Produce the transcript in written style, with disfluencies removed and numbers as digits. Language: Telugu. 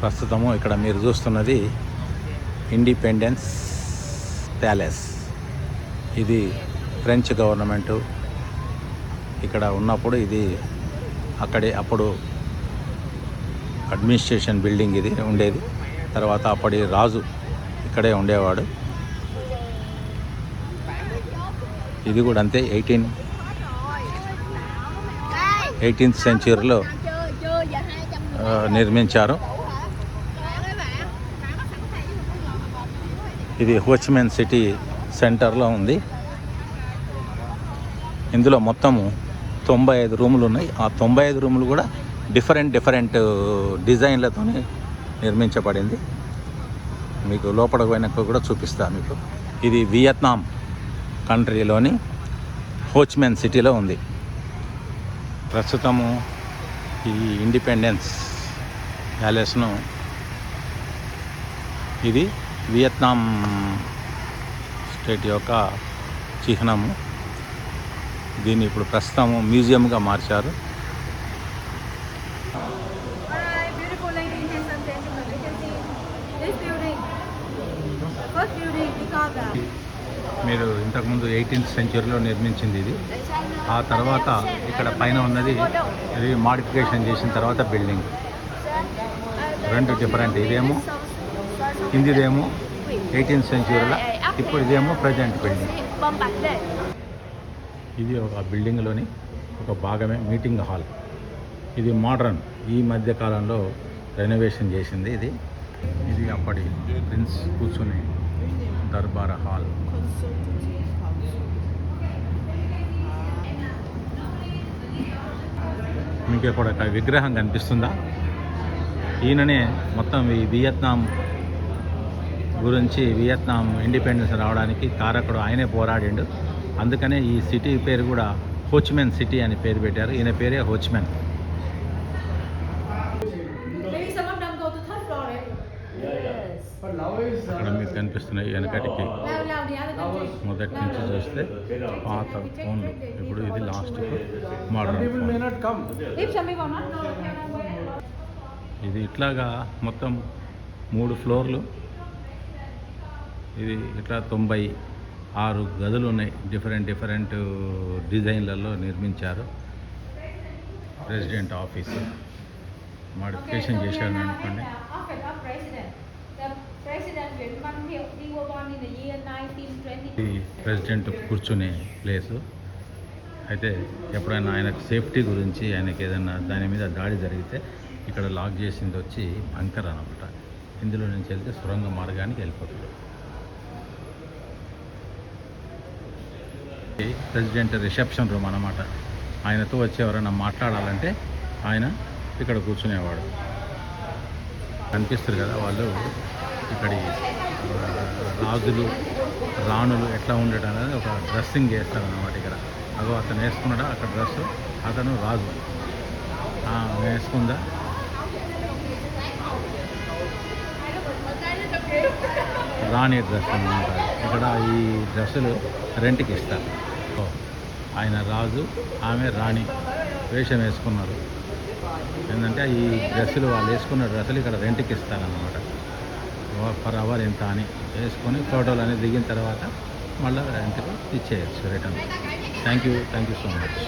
ప్రస్తుతము ఇక్కడ మీరు చూస్తున్నది ఇండిపెండెన్స్ ప్యాలెస్. ఇది ఫ్రెంచ్ గవర్నమెంటు ఇక్కడ ఉన్నప్పుడు ఇది అప్పుడు అడ్మినిస్ట్రేషన్ బిల్డింగ్ ఇది ఉండేది. తర్వాత అప్పటి రాజు ఇక్కడే ఉండేవాడు. ఇది కూడా అంతే 18th సెంచరీలో నిర్మించారు. ఇది హోచిమిన్ సిటీ సెంటర్లో ఉంది. ఇందులో మొత్తము 95 రూములు ఉన్నాయి. ఆ 95 రూములు కూడా డిఫరెంట్ డిజైన్లతో నిర్మించబడింది. మీకు లోపలికి పోయినాక కూడా చూపిస్తాను మీకు. ఇది వియత్నాం కంట్రీలోని హోచిమిన్ సిటీలో ఉంది. ప్రస్తుతము ఈ ఇండిపెండెన్స్ ప్యాలెస్ను ఇది వియత్నాం స్టేట్ యొక్క చిహ్నము. దీన్ని ఇప్పుడు ప్రస్తుతము మ్యూజియంగా మార్చారు. మీరు ఇంతకుముందు 18th సెంచరీలో నిర్మించింది ఇది. ఆ తర్వాత ఇక్కడ పైన ఉన్నది ఇది మాడిఫికేషన్ చేసిన తర్వాత బిల్డింగ్. రెండు డిఫరెంట్. ఇదేమో కిందిదేమో 18th సెంచరీలో, ఇప్పుడు ఇదేమో ప్రజెంట్ బిల్డింగ్. ఇది ఒక బిల్డింగ్లోని ఒక భాగమే మీటింగ్ హాల్. ఇది మోడర్న్, ఈ మధ్య కాలంలో రెనోవేషన్ చేసింది. ఇది అప్పటి ప్రిన్స్ కూర్చునే దర్బార్ హాల్. మీకు ఇక్కడ ఒక విగ్రహం కనిపిస్తుందా? ఈయననే మొత్తం ఈ వియత్నాం గురించి, వియత్నాం ఇండిపెండెన్స్ రావడానికి కారకుడు ఆయనే పోరాడిండు. అందుకనే ఈ సిటీ పేరు కూడా హోచిమిన్ సిటీ అని పేరు పెట్టారు. ఈయన పేరే హోచిమిన్. అక్కడ మీకు కనిపిస్తున్నాయి వెనకటికి మొదటి నుంచి చూస్తే పాత ఫోన్లు. ఇప్పుడు ఇది లాస్ట్ మోడర్న్ ఫోన్. ఇది ఇట్లాగా మొత్తం 3 ఫ్లోర్లు. ఇది ఇట్లా 96 గదులు ఉన్నాయి. డిఫరెంట్ డిజైన్లలో నిర్మించారు. ప్రెసిడెంట్ ఆఫీసు మాడిఫికేషన్ చేశారు అనుకోండి. ఈ ప్రెసిడెంట్ కూర్చునే ప్లేసు. అయితే ఎప్పుడైనా ఆయనకు సేఫ్టీ గురించి, ఆయనకి ఏదైనా దాని మీద దాడి జరిగితే ఇక్కడ లాక్ చేసింది వచ్చి బంకర్ అనమాట. ఇందులో నుంచి వెళ్తే సొరంగ మార్గానికి వెళ్ళిపోతుంది. ప్రెసిడెంట్ రిసెప్షన్ రూమ్ అన్నమాట. ఆయనతో వచ్చి ఎవరైనా మాట్లాడాలంటే ఆయన ఇక్కడ కూర్చునేవాడు. కనిపిస్తారు కదా వాళ్ళు ఇక్కడి రాజులు రాణులు ఎట్లా ఉండటం అనేది ఒక డ్రెస్సింగ్ చేస్తారన్నమాట. ఇక్కడ అదో అతను వేసుకున్నాడా అక్కడ డ్రెస్సు, అతను రాజు వేసుకుందా. రాణి డ్రెస్ అన్నమాట. ఇక్కడ ఈ డ్రెస్సులు రెంట్కి ఇస్తారు. ఆయన రాజు, ఆమె రాణి వేషం వేసుకున్నారు. ఏంటంటే ఈ డ్రెస్సులు వాళ్ళు వేసుకున్న డ్రెస్సులు ఇక్కడ రెంట్కి ఇస్తారన్నమాట. పర్ అవర్ ఎంత అని వేసుకొని ఫోటోలు అనేది దిగిన తర్వాత మళ్ళీ రెంట్కి ఇచ్చేయచ్చు return. Thank you so much.